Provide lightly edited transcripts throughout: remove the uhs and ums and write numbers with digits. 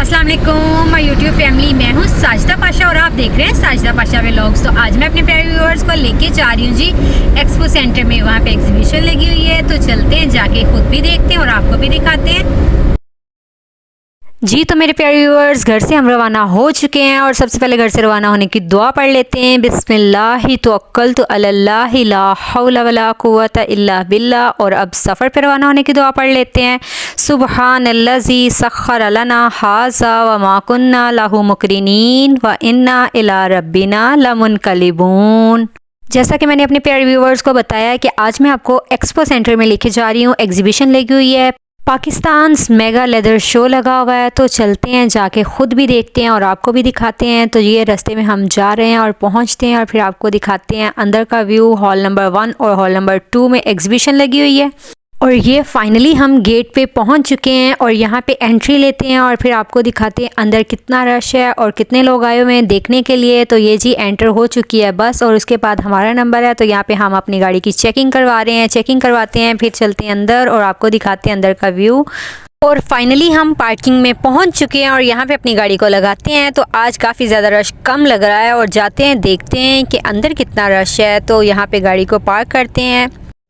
अस्सलाम वालेकुम my YouTube family, मैं हूँ साजिदा पाशा और आप देख रहे हैं साजिदा पाशा व्लॉग्स। तो आज मैं अपने प्यारे व्यूअर्स को लेके जा रही हूँ जी एक्सपो सेंटर में। वहाँ पे एग्जीबिशन लगी हुई है, तो चलते हैं, जाके खुद भी देखते हैं और आपको भी दिखाते हैं जी। तो मेरे प्यारे व्यूअर्स, घर से हम रवाना हो चुके हैं और सबसे पहले घर से रवाना होने की दुआ पढ़ लेते हैं। बिस्मिल्लाहि तवक्कलतु अलल्लाहि ला हौला वला कुव्वता इल्ला बिल्लाह। और अब सफ़र पर रवाना होने की दुआ पढ़ लेते हैं। सुब्हानल्लज़ी सख्खर लना हाज़ा व मा कुन्ना लहू मुक़रिनीन व इन्ना इला रब्बिना लमुनक़लिबून। जैसा कि मैंने अपने प्यारे व्यूअर्स को बताया कि आज मैं आपको एक्सपो सेंटर में लेके जा रही हूँ। एग्जीबिशन लगी हुई है, पाकिस्तान मेगा लेदर शो लगा हुआ है। तो चलते हैं, जाके ख़ुद भी देखते हैं और आपको भी दिखाते हैं। तो ये रास्ते में हम जा रहे हैं और पहुंचते हैं और फिर आपको दिखाते हैं अंदर का व्यू। हॉल नंबर 1 और हॉल नंबर 2 में एग्जीबिशन लगी हुई है और ये फाइनली हम गेट पे पहुंच चुके हैं और यहाँ पे एंट्री लेते हैं और फिर आपको दिखाते हैं अंदर कितना रश है और कितने लोग आए हुए हैं देखने के लिए। तो ये जी एंटर हो चुकी है बस और उसके बाद हमारा नंबर है। तो यहाँ पे हम अपनी गाड़ी की चेकिंग करवा रहे हैं, चेकिंग करवाते हैं, फिर चलते हैं अंदर और आपको दिखाते हैं अंदर का व्यू। और फाइनली हम पार्किंग में पहुंच चुके हैं और यहाँ पे अपनी गाड़ी को लगाते हैं। तो आज काफ़ी ज़्यादा रश कम लग रहा है और जाते हैं, देखते हैं कि अंदर कितना रश है। तो यहाँ पे गाड़ी को पार्क करते हैं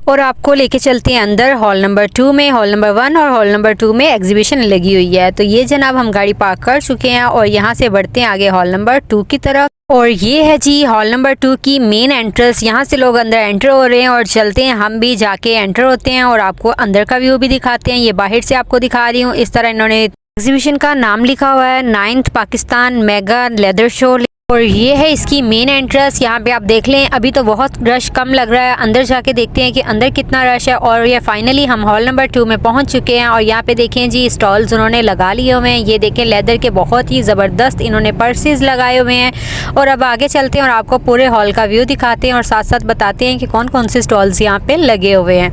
और आपको लेके चलते हैं अंदर हॉल नंबर 2 में। हॉल नंबर 1 और हॉल नंबर 2 में एग्जीबिशन लगी हुई है। तो ये जनाब हम गाड़ी पार्क कर चुके हैं और यहाँ से बढ़ते हैं आगे हॉल नंबर 2 की तरफ। और ये है जी हॉल नंबर 2 की मेन एंट्रेंस। यहाँ से लोग अंदर एंटर हो रहे हैं और चलते हैं, हम भी जाके एंटर होते हैं और आपको अंदर का व्यू भी दिखाते हैं। ये बाहर से आपको दिखा रही हूँ। इस तरह इन्होंने एग्जीबिशन का नाम लिखा हुआ है 9th Pakistan mega leather show. और ये है इसकी मेन एंट्रेंस। यहाँ पे आप देख लें, अभी तो बहुत रश कम लग रहा है। अंदर जाके देखते हैं कि अंदर कितना रश है। और ये फाइनली हम हॉल नंबर 2 में पहुँच चुके हैं और यहाँ पे देखें जी स्टॉल्स उन्होंने लगा लिए हुए हैं। ये देखें लेदर के बहुत ही ज़बरदस्त इन्होंने पर्सेस लगाए हुए हैं। और अब आगे चलते हैं और आपको पूरे हॉल का व्यू दिखाते हैं और साथ साथ बताते हैं कि कौन कौन से स्टॉल्स यहाँ पे लगे हुए हैं।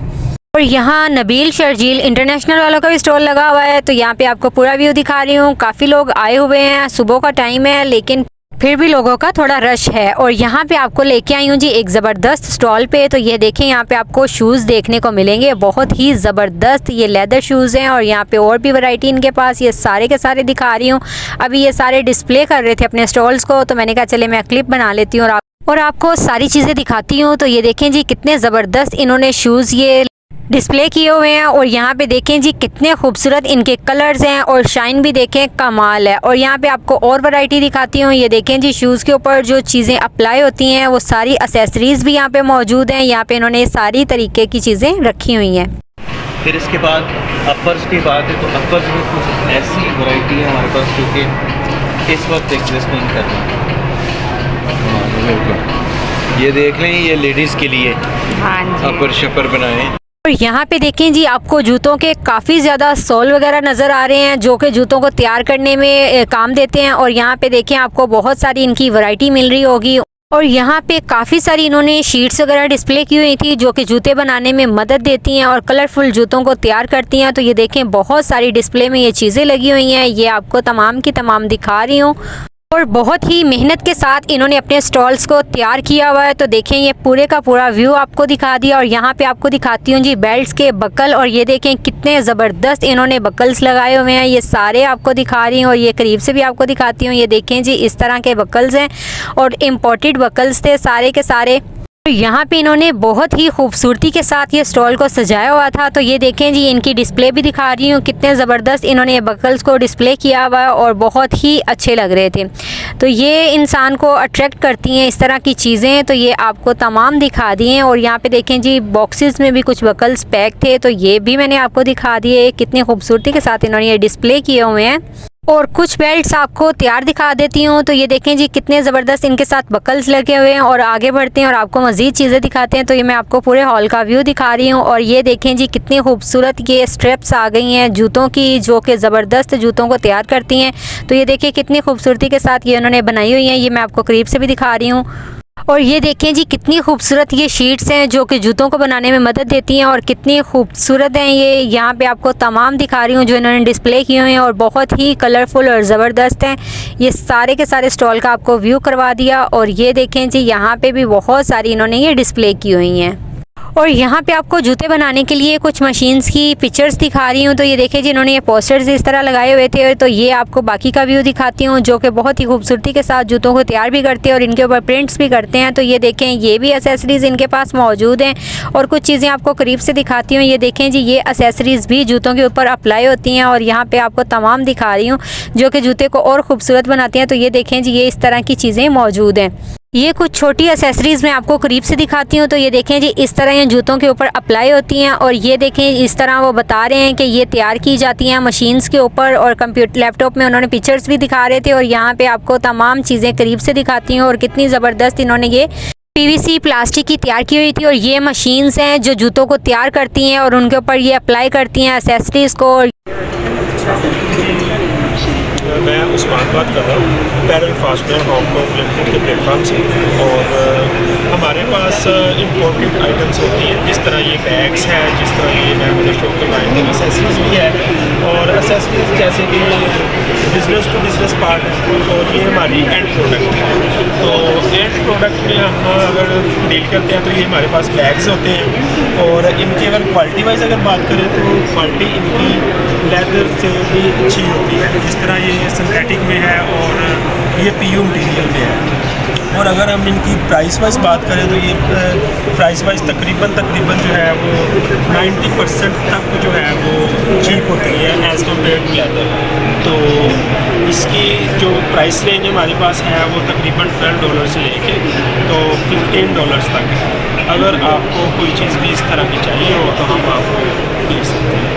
और यहाँ नबील शर्जील इंटरनेशनल वालों का भी स्टॉल लगा हुआ है। तो यहाँ पे आपको पूरा व्यू दिखा रही हूँ। काफ़ी लोग आए हुए हैं, सुबह का टाइम है लेकिन फिर भी लोगों का थोड़ा रश है। और यहाँ पे आपको लेके आई हूँ जी एक ज़बरदस्त स्टॉल पे। तो ये देखें, यहाँ पे आपको शूज़ देखने को मिलेंगे, बहुत ही ज़बरदस्त ये लेदर शूज़ हैं। और यहाँ पे और भी वैरायटी इनके पास, ये सारे के सारे दिखा रही हूँ। अभी ये सारे डिस्प्ले कर रहे थे अपने स्टॉल्स को, तो मैंने कहा चले मैं क्लिप बना लेती हूँ और आपको सारी चीज़ें दिखाती हूँ। तो ये देखें जी कितने ज़बरदस्त इन्होंने शूज़ ये डिस्प्ले किए हुए हैं। और यहाँ पे देखें जी कितने खूबसूरत इनके कलर्स हैं और शाइन भी देखें, कमाल है। और यहाँ पे आपको और वैरायटी दिखाती हूँ। ये देखें जी शूज़ के ऊपर जो चीज़ें अप्लाई होती हैं वो सारी एसेसरीज़ भी यहाँ पे मौजूद हैं। यहाँ पे इन्होंने सारी तरीके की चीज़ें रखी हुई हैं। फिर इसके बाद अपर्स की बात है, तो अपर्स में कुछ ऐसी वैरायटी है हमारे पास जो कि इस वक्त एग्जिस्ट नहीं कर रही। ये देख लें, ये लेडीज़ के लिए अपर शपर बनाए। और यहाँ पे देखें जी आपको जूतों के काफ़ी ज़्यादा सोल वगैरह नज़र आ रहे हैं जो कि जूतों को तैयार करने में काम देते हैं। और यहाँ पे देखें आपको बहुत सारी इनकी वैरायटी मिल रही होगी। और यहाँ पे काफ़ी सारी इन्होंने शीट्स वगैरह डिस्प्ले की हुई थी जो कि जूते बनाने में मदद देती हैं और कलरफुल जूतों को तैयार करती हैं। तो ये देखें बहुत सारी डिस्प्ले में ये चीज़ें लगी हुई हैं। ये आपको तमाम की तमाम दिखा रही हूँ और बहुत ही मेहनत के साथ इन्होंने अपने स्टॉल्स को तैयार किया हुआ है। तो देखें ये पूरे का पूरा व्यू आपको दिखा दिया। और यहाँ पे आपको दिखाती हूँ जी बेल्ट्स के बकल। और ये देखें कितने ज़बरदस्त इन्होंने बकल्स लगाए हुए हैं। ये सारे आपको दिखा रही हूँ और ये करीब से भी आपको दिखाती हूँ। ये देखें जी इस तरह के बकल्स हैं और इम्पोर्टेड बकल्स थे सारे के सारे। यहाँ पे इन्होंने बहुत ही खूबसूरती के साथ ये स्टॉल को सजाया हुआ था। तो ये देखें जी इनकी डिस्प्ले भी दिखा रही हूँ, कितने ज़बरदस्त इन्होंने ये बकल्स को डिस्प्ले किया हुआ है और बहुत ही अच्छे लग रहे थे। तो ये इंसान को अट्रैक्ट करती हैं इस तरह की चीज़ें। तो ये आपको तमाम दिखा दिए हैं। और यहाँ पे देखें जी बॉक्सेस में भी कुछ बकल्स पैक थे, तो ये भी मैंने आपको दिखा दिए। कितनी खूबसूरती के साथ इन्होंने ये डिस्प्ले किए हुए हैं। और कुछ बेल्ट्स आपको तैयार दिखा देती हूँ। तो ये देखें जी कितने ज़बरदस्त इनके साथ बकल्स लगे हुए हैं। और आगे बढ़ते हैं और आपको मज़ीद चीज़ें दिखाते हैं। तो ये मैं आपको पूरे हॉल का व्यू दिखा रही हूँ। और ये देखें जी कितनी खूबसूरत ये स्ट्रेप्स आ गई हैं जूतों की जो कि ज़बरदस्त जूतों को तैयार करती हैं। तो ये देखिए कितनी खूबसूरती के साथ ये उन्होंने बनाई हुई हैं। ये मैं आपको करीब से भी दिखा रही हूँ। और ये देखें जी कितनी खूबसूरत ये शीट्स हैं जो कि जूतों को बनाने में मदद देती हैं और कितनी खूबसूरत हैं ये। यहाँ पे आपको तमाम दिखा रही हूँ जो इन्होंने डिस्प्ले किए हुए हैं और बहुत ही कलरफुल और ज़बरदस्त हैं। ये सारे के सारे स्टॉल का आपको व्यू करवा दिया। और ये देखें जी यहाँ पे भी बहुत सारी इन्होंने ये डिस्प्ले की हुई हैं। और यहाँ पे आपको जूते बनाने के लिए कुछ मशीन्स की पिक्चर्स दिखा रही हूँ। तो ये देखिए जिन्होंने ये पोस्टर्स इस तरह लगाए हुए थे। तो ये आपको बाकी का व्यू दिखाती हूँ जो कि बहुत ही खूबसूरती के साथ जूतों को तैयार भी करते हैं और इनके ऊपर प्रिंट्स भी करते हैं। तो ये देखें ये भी एसेसरीज़ इनके पास मौजूद हैं और कुछ चीज़ें आपको करीब से दिखाती हूँ। ये देखें जी ये एसेसरीज़ भी जूतों के ऊपर अप्लाई होती हैं और यहाँ पर आपको तमाम दिखा रही हूँ जो कि जूते को और खूबसूरत बनाती हैं। तो ये देखें जी ये इस तरह की चीज़ें मौजूद हैं। ये कुछ छोटी एसेसरीज़ मैं आपको करीब से दिखाती हूँ। तो ये देखें जी इस तरह ये जूतों के ऊपर अप्लाई होती हैं और ये देखें इस तरह वो बता रहे हैं कि ये तैयार की जाती हैं मशीन्स के ऊपर और कंप्यूटर लैपटॉप में उन्होंने पिक्चर्स भी दिखा रहे थे और यहाँ पे आपको तमाम चीज़ें करीब से दिखाती हूँ और कितनी ज़बरदस्त इन्होंने ये पीवीसी प्लास्टिक की तैयार की हुई थी। और ये मशीन्स हैं जो जूतों को तैयार करती हैं और उनके ऊपर ये अप्लाई करती हैं एसेसरीज़ को। मैं उस्मान बात कर रहा हूँ पैरल फास्टनर हांगकॉन्ग लिमिटेड के प्लेटफॉर्म से। और हमारे पास इम्पोर्टेड आइटम्स होती हैं जिस तरह ये बैग्स हैं, जिस तरह ये मैं मुझे शो करवाएंगे एसेसरीज भी है और एसेसरीज जैसे कि बिज़नेस टू बिज़नेस पार्ट है और ये हमारी एंड प्रोडक्ट है। तो एंड प्रोडक्ट में हम अगर डील करते हैं तो ये हमारे पास बैग्स होते हैं और इनकी अगर क्वालिटी वाइज अगर बात करें तो क्वालिटी इनकी लेदर से भी अच्छी होती है। जिस तरह ये सिंथेटिक में है और ये पीयू मटीरियल में है। और अगर हम इनकी प्राइस वाइज बात करें तो ये प्राइस वाइज तकरीबन जो है वो 90% तक जो है वो चीप होती है एज़ कम्पेयर टू लेदर। तो इसकी जो प्राइस रेंज हमारे पास है वो तकरीबन $12 से लेके तो $15 तक है। अगर आपको कोई चीज़ भी इस तरह की चाहिए हो तो हम आपको दे सकते हैं।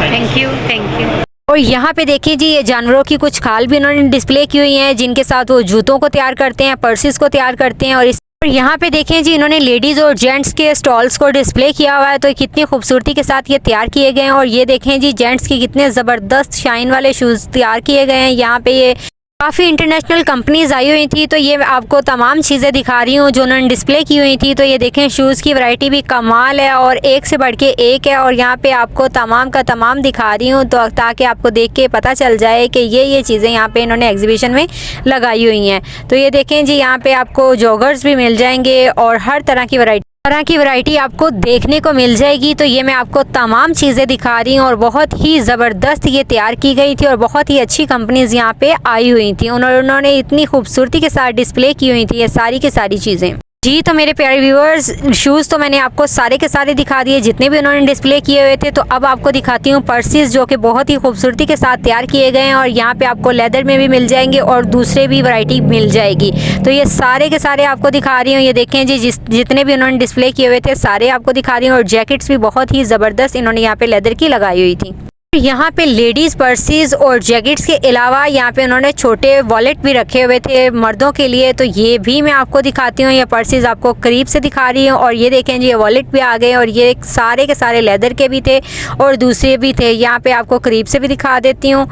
Thank you. और यहाँ पे देखिए जी ये जानवरों की कुछ खाल भी इन्होंने डिस्प्ले की हुई हैं जिनके साथ वो जूतों को तैयार करते हैं, पर्सेस को तैयार करते हैं। और यहाँ पे देखें जी इन्होंने लेडीज़ और जेंट्स के स्टॉल्स को डिस्प्ले किया हुआ है। तो कितनी खूबसूरती के साथ ये तैयार किए गए हैं। और ये देखें जी जेंट्स की कितने ज़बरदस्त शाइन वाले शूज़ तैयार किए गए हैं। यहाँ पे ये काफ़ी इंटरनेशनल कंपनीज आई हुई थी। तो ये आपको तमाम चीज़ें दिखा रही हूँ जो उन्होंने डिस्प्ले की हुई थी। तो ये देखें शूज़ की वैरायटी भी कमाल है और एक से बढ़ के एक है। और यहाँ पे आपको तमाम का तमाम दिखा रही हूँ तो ताकि आपको देख के पता चल जाए कि ये चीज़ें यहाँ पे इन्होंने एग्जीबिशन में लगाई हुई हैं। तो ये देखें जी यहाँ पे आपको जॉगर्स भी मिल जाएंगे और हर तरह की वैरायटी आपको देखने को मिल जाएगी। तो ये मैं आपको तमाम चीज़ें दिखा रही हूँ और बहुत ही ज़बरदस्त ये तैयार की गई थी और बहुत ही अच्छी कंपनीज यहाँ पे आई हुई थी। उन्होंने इतनी खूबसूरती के साथ डिस्प्ले की हुई थी ये सारी की सारी चीज़ें जी। तो मेरे प्यारे व्यूअर्स शूज़ तो मैंने आपको सारे के सारे दिखा दिए जितने भी उन्होंने डिस्प्ले किए हुए थे। तो अब आपको दिखाती हूँ पर्सेस जो कि बहुत ही खूबसूरती के साथ तैयार किए गए हैं और यहाँ पे आपको लेदर में भी मिल जाएंगे और दूसरे भी वैरायटी मिल जाएगी। तो ये सारे के सारे आपको दिखा रही हूँ। ये देखें जी जितने भी उन्होंने डिस्प्ले किए हुए थे सारे आपको दिखा रही हूँ। और जैकेट्स भी बहुत ही ज़बरदस्त इन्होंने यहाँ पे लेदर की लगाई हुई थी। यहाँ पे लेडीज़ पर्सेस और जैकेट्स के अलावा यहाँ पे उन्होंने छोटे वॉलेट भी रखे हुए थे मर्दों के लिए। तो ये भी मैं आपको दिखाती हूँ। ये पर्सेस आपको करीब से दिखा रही हूँ। और ये देखें जी ये वॉलेट भी आ गए और ये सारे के सारे लेदर के भी थे और दूसरे भी थे। यहाँ पे आपको करीब से भी दिखा देती हूँ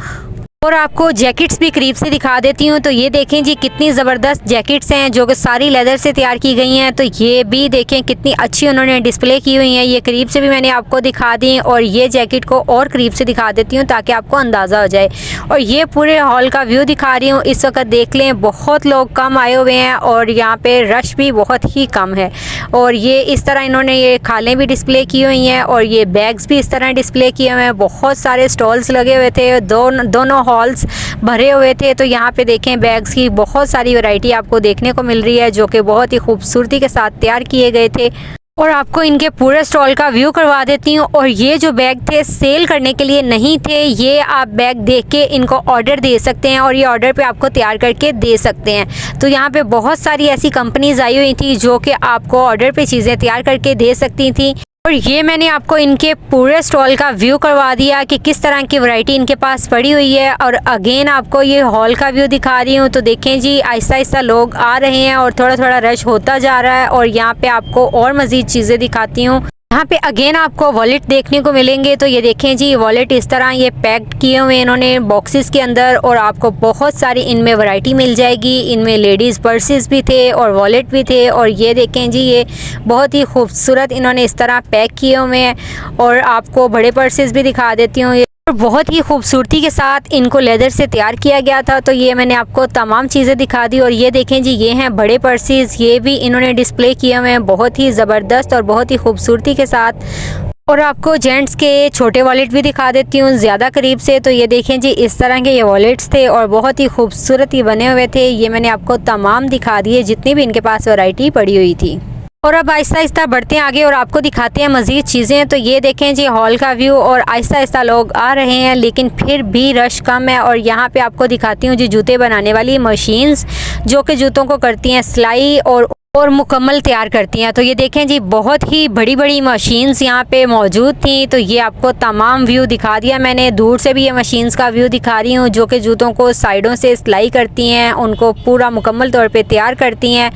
और आपको जैकेट्स भी करीब से दिखा देती हूँ। तो ये देखें जी कितनी ज़बरदस्त जैकेट्स हैं जो कि सारी लेदर से तैयार की गई हैं। तो ये भी देखें कितनी अच्छी उन्होंने डिस्प्ले की हुई हैं। ये करीब से भी मैंने आपको दिखा दी और ये जैकेट को और करीब से दिखा देती हूँ ताकि आपको अंदाज़ा हो जाए। और ये पूरे हॉल का व्यू दिखा रही हूँ। इस वक्त देख लें बहुत लोग कम आए हुए हैं और यहाँ पे रश भी बहुत ही कम है। और ये इस तरह इन्होंने ये खालें भी डिस्प्ले की हुई हैं और ये बैग्स भी इस तरह डिस्प्ले किए हुए हैं। बहुत सारे स्टॉल्स लगे हुए थे, दोनों हॉल्स भरे हुए थे। तो यहाँ पे देखें बैग्स की बहुत सारी वैरायटी आपको देखने को मिल रही है जो कि बहुत ही खूबसूरती के साथ तैयार किए गए थे। और आपको इनके पूरे स्टॉल का व्यू करवा देती हूँ। और ये जो बैग थे सेल करने के लिए नहीं थे, ये आप बैग देख के इनको ऑर्डर दे सकते हैं और ये ऑर्डर पे आपको तैयार करके दे सकते हैं। तो यहाँ पे बहुत सारी ऐसी कंपनीज आई हुई थी जो कि आपको ऑर्डर पे चीज़ें तैयार करके दे सकती थी। और ये मैंने आपको इनके पूरे स्टॉल का व्यू करवा दिया कि किस तरह की वैरायटी इनके पास पड़ी हुई है। और अगेन आपको ये हॉल का व्यू दिखा रही हूँ। तो देखें जी आहिस्ता आहिस्ता लोग आ रहे हैं और थोड़ा थोड़ा रश होता जा रहा है। और यहाँ पे आपको और मज़ीद चीज़ें दिखाती हूँ। यहाँ पे अगेन आपको वॉलेट देखने को मिलेंगे। तो ये देखें जी वॉलेट इस तरह ये पैक्ड किए हुए इन्होंने बॉक्सेस के अंदर और आपको बहुत सारी इनमें वैरायटी मिल जाएगी। इनमें लेडीज़ पर्सेस भी थे और वॉलेट भी थे। और ये देखें जी ये बहुत ही खूबसूरत इन्होंने इस तरह पैक किए हुए हैं। और आपको बड़े पर्सेस भी दिखा देती हूँ। और बहुत ही खूबसूरती के साथ इनको लेदर से तैयार किया गया था। तो ये मैंने आपको तमाम चीज़ें दिखा दी। और ये देखें जी, ये हैं बड़े पर्सेस, ये भी इन्होंने डिस्प्ले किए हुए हैं बहुत ही ज़बरदस्त और बहुत ही खूबसूरती के साथ। और आपको जेंट्स के छोटे वॉलेट भी दिखा देती हूँ ज़्यादा करीब से। तो ये देखें जी, इस तरह के ये वॉलेट्स थे और बहुत ही खूबसूरत ही बने हुए थे। ये मैंने आपको तमाम दिखा दिए जितनी भी इनके पास वैरायटी पड़ी हुई थी। और अब आहिस्ता आहिस्ता बढ़ते हैं आगे और आपको दिखाते हैं मज़ीद चीज़ें। तो ये देखें जी, हॉल का व्यू, और आहिस्ता आहिस्ता लोग आ रहे हैं लेकिन फिर भी रश कम है। और यहाँ पे आपको दिखाती हूँ जी जूते बनाने वाली मशीन्स, जो कि जूतों को करती हैं सिलाई और मुकम्मल तैयार करती हैं। तो ये देखें जी, बहुत ही बड़ी बड़ी मशीन्स यहाँ पे मौजूद थी। तो ये आपको तमाम व्यू दिखा दिया मैंने। दूर से भी ये मशीन्स का व्यू दिखा रही हूँ, जो कि जूतों को साइडों से सिलाई करती हैं, उनको पूरा मुकम्मल तौर पे तैयार करती हैं।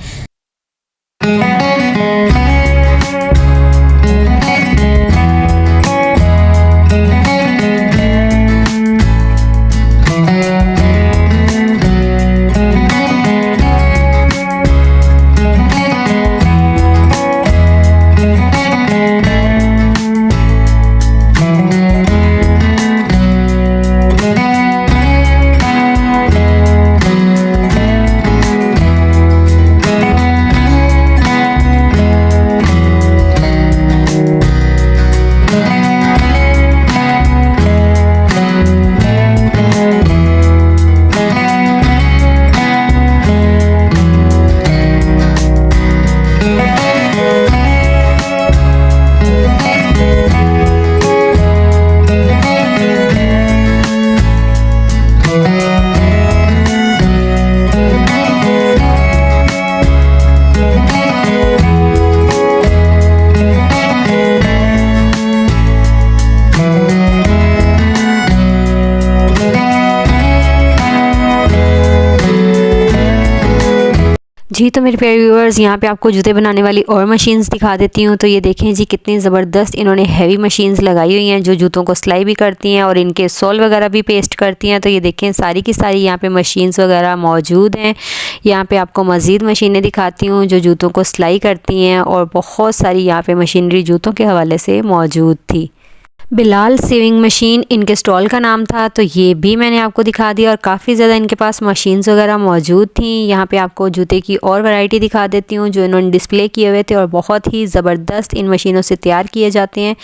जी तो मेरे प्यारे व्यूअर्स, यहाँ पे आपको जूते बनाने वाली और मशीन्स दिखा देती हूँ। तो ये देखें जी, कितनी ज़बरदस्त इन्होंने हैवी मशीन्स लगाई हुई हैं जो जूतों को सिलाई भी करती हैं और इनके सोल वगैरह भी पेस्ट करती हैं। तो ये देखें, सारी की सारी यहाँ पे मशीन्स वगैरह मौजूद हैं। यहाँ पे आपको मज़ीद मशीनें दिखाती हूँ जो जूतों को सिलाई करती हैं, और बहुत सारी यहाँ पे मशीनरी जूतों के हवाले से मौजूद थी। बिलाल सीविंग मशीन इनके स्टॉल का नाम था। तो ये भी मैंने आपको दिखा दिया, और काफ़ी ज़्यादा इनके पास मशीन्स वगैरह मौजूद थी। यहाँ पे आपको जूते की और वैरायटी दिखा देती हूँ जो इन्होंने डिस्प्ले किए हुए थे, और बहुत ही ज़बरदस्त इन मशीनों से तैयार किए जाते हैं।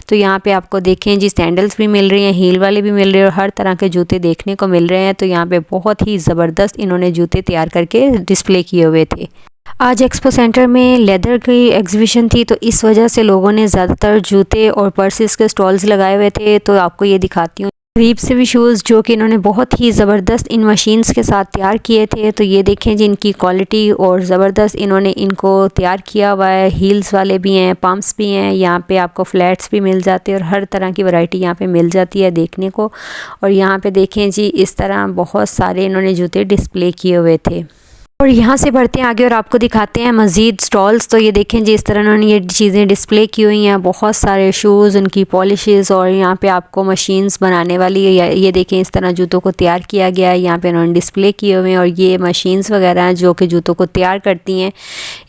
तो यहाँ पे आपको देखें जी, सैंडल्स भी मिल रही हैं, हील वाले भी मिल रहे हैं, और हर तरह के जूते देखने को मिल रहे हैं। तो यहाँ पर बहुत ही ज़बरदस्त इन्होंने जूते तैयार करके डिस्प्ले किए हुए थे। आज एक्सपो सेंटर में लेदर की एग्जीबिशन थी, तो इस वजह से लोगों ने ज़्यादातर जूते और पर्सेस के स्टॉल्स लगाए हुए थे। तो आपको ये दिखाती हूँ करीब से भी शूज़ जो कि इन्होंने बहुत ही ज़बरदस्त इन मशीन्स के साथ तैयार किए थे। तो ये देखें जी, इनकी क्वालिटी और ज़बरदस्त इन्होंने इनको तैयार किया हुआ है। हील्स वाले भी हैं, पम्प्स भी हैं, यहाँ पे आपको फ्लैट्स भी मिल जाते हैं, और हर तरह की वैरायटी यहाँ पे मिल जाती है देखने को। और यहाँ पे देखें जी, इस तरह बहुत सारे इन्होंने जूते डिस्प्ले किए हुए थे। और यहाँ से बढ़ते हैं आगे और आपको दिखाते हैं मज़ीद स्टॉल्स। तो ये देखें जी, इस तरह उन्होंने ये चीज़ें डिस्प्ले की हुई हैं, बहुत सारे शूज़, उनकी पॉलिशेस, और यहाँ पे आपको मशीन्स बनाने वाली ये देखें, इस तरह जूतों को तैयार किया गया है। यहाँ पे उन्होंने डिस्प्ले किए हुए हैं, और ये मशीन्स वगैरह हैं जो कि जूतों को तैयार करती हैं।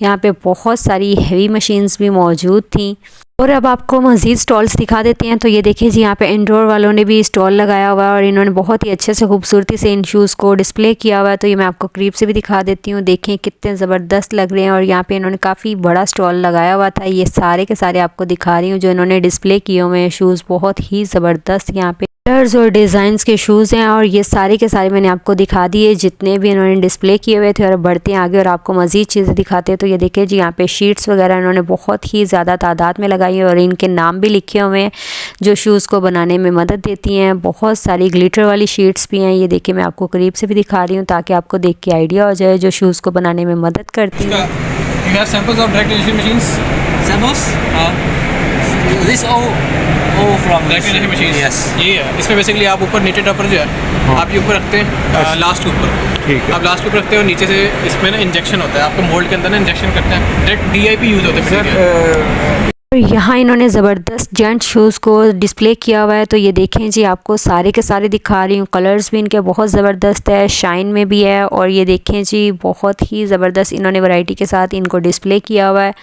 यहाँ पे बहुत सारी हैवी मशीन्स भी मौजूद थी। और अब आपको मज़ीद स्टॉल्स दिखा देते हैं। तो ये देखिए जी, यहाँ पे इंडोर वालों ने भी स्टॉल लगाया हुआ है, और इन्होंने बहुत ही अच्छे से खूबसूरती से इन शूज़ को डिस्प्ले किया हुआ है। तो ये मैं आपको करीब से भी दिखा देती हूँ, देखें कितने ज़बरदस्त लग रहे हैं। और यहाँ पे इन्होंने काफ़ी बड़ा स्टॉल लगाया हुआ था। ये सारे के सारे आपको दिखा रही हूँ जो इन्होंने डिस्प्ले किए हुए हैं शूज़, बहुत ही ज़बरदस्त यहाँ पे कलर्स और डिज़ाइंस के शूज़ हैं। और ये सारे के सारे मैंने आपको दिखा दिए जितने भी इन्होंने डिस्प्ले किए हुए थे। और बढ़ते हैं आगे और आपको मज़ीद चीज़ें दिखाते हैं। तो ये देखिए जी, यहाँ पे शीट्स वगैरह इन्होंने बहुत ही ज़्यादा तादाद में लगाई है, और इनके नाम भी लिखे हुए हैं जो शूज़ को बनाने में मदद देती हैं। बहुत सारी ग्लिटर वाली शीट्स भी हैं। ये देखिए, मैं आपको करीब से भी दिखा रही हूँ ताकि आपको देख के आइडिया हो जाए, जो शूज़ को बनाने में मदद करती हैं। You have samples of direct injection machines? Samples? This all from direct injection machines. Yes. ये है, इसमें बेसिकली आप ऊपर नीचे टॉपर जो है आप ये ऊपर रखते हैं, लास्ट के ऊपर। ठीक है। आप लास्ट के ऊपर रखते हैं, और नीचे से इसमें ना इंजेक्शन होता है, आपको मोल्ड के अंदर ना इंजेक्शन करते हैं। डायरेक्ट DIP यूज़ होता है। और यहाँ इन्होंने ज़बरदस्त जेंट शूज़ को डिस्प्ले किया हुआ है। तो ये देखें जी, आपको सारे के सारे दिखा रही हूँ। कलर्स भी इनके बहुत ज़बरदस्त है, शाइन में भी है। और ये देखें जी, बहुत ही ज़बरदस्त इन्होंने वैरायटी के साथ इनको डिस्प्ले किया हुआ है।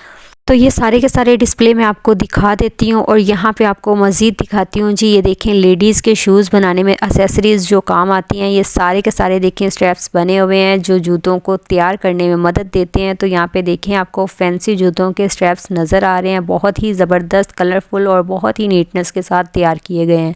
तो ये सारे के सारे डिस्प्ले मैं आपको दिखा देती हूँ और यहाँ पे आपको मज़ीद दिखाती हूँ जी। ये देखें लेडीज़ के शूज़ बनाने में एक्सेसरीज़ जो काम आती हैं, ये सारे के सारे देखें स्ट्रैप्स बने हुए हैं जो जूतों को तैयार करने में मदद देते हैं। तो यहाँ पे देखें आपको फैंसी जूतों के स्ट्रैप्स नज़र आ रहे हैं, बहुत ही ज़बरदस्त, कलरफुल और बहुत ही नीटनेस के साथ तैयार किए गए हैं।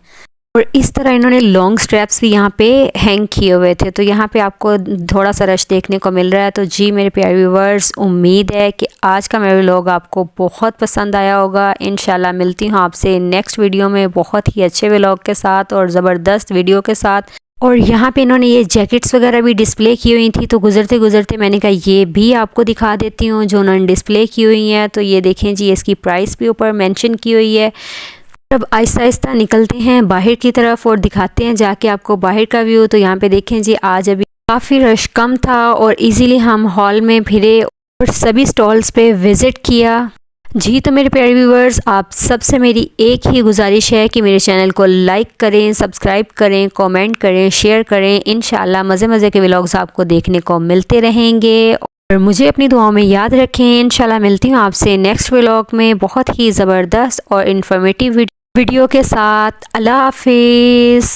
और इस तरह इन्होंने लॉन्ग स्ट्रैप्स भी यहाँ पे हैंग किए हुए थे। तो यहाँ पे आपको थोड़ा सा रश देखने को मिल रहा है। तो जी मेरे प्यारे व्यूवर्स, उम्मीद है कि आज का मेरा व्लॉग आपको बहुत पसंद आया होगा। इंशाल्लाह मिलती हूँ आपसे नेक्स्ट वीडियो में बहुत ही अच्छे व्लॉग के साथ और ज़बरदस्त वीडियो के साथ। और यहाँ पे इन्होंने ये जैकेट्स वगैरह भी डिस्प्ले की हुई थी, तो गुजरते गुजरते मैंने कहा ये भी आपको दिखा देती हूँ जो उन्होंने डिस्प्ले की हुई हैं। तो ये देखें जी, इसकी प्राइस भी ऊपर मेंशन की हुई है। अब आहिस्ता आहिस्ता निकलते हैं बाहर की तरफ और दिखाते हैं जाके आपको बाहर का व्यू। तो यहाँ पे देखें जी, आज अभी काफ़ी रश कम था और इजीली हम हॉल में फिरे और सभी स्टॉल्स पे विज़िट किया जी। तो मेरे प्यारे व्यूवर्स, आप सबसे मेरी एक ही गुजारिश है कि मेरे चैनल को लाइक करें, सब्सक्राइब करें, कमेंट करें, शेयर करें। इंशाल्लाह मज़े मज़े के व्लॉग्स आपको देखने को मिलते रहेंगे और मुझे अपनी दुआओं में याद रखें। इंशाल्लाह मिलती हूँ आपसे नेक्स्ट व्लॉग में बहुत ही ज़बरदस्त और इन्फॉर्मेटिव वीडियो के साथ। अल्लाह हाफिज़।